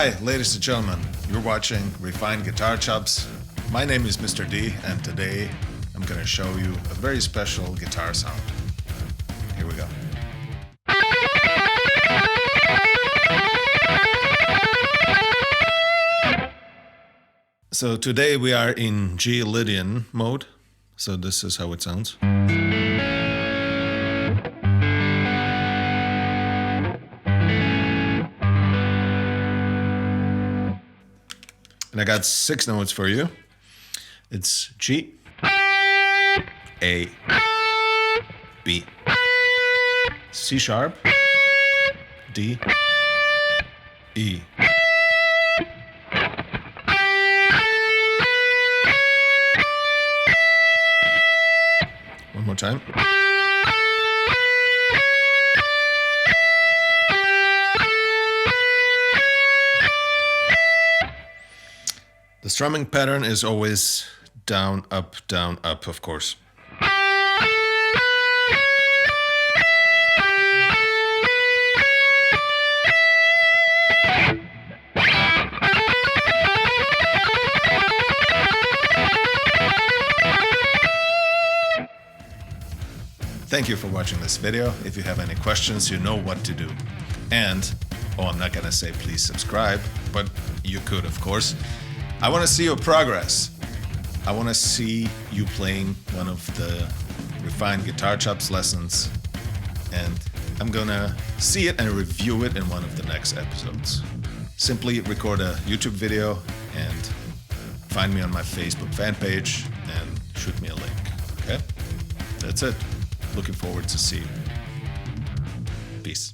Hi, ladies and gentlemen. You're watching Refined Guitar Chops. My name is Mr. D, and today I'm going to show you a very special guitar sound. Here we go. So today we are in G Lydian mode. So this is how it sounds. And I got 6 notes for you. It's G, A, B, C sharp, D, E. One more time. The strumming pattern is always down, up, of course. Thank you for watching this video. If you have any questions, you know what to do. And, I'm not gonna say please subscribe, but you could, of course. I want to see your progress. I want to see you playing one of the Refined Guitar Chops lessons, and I'm gonna see it and review it in one of the next episodes. Simply record a YouTube video and find me on my Facebook fan page and shoot me a link. Okay? That's it. Looking forward to see you. Peace.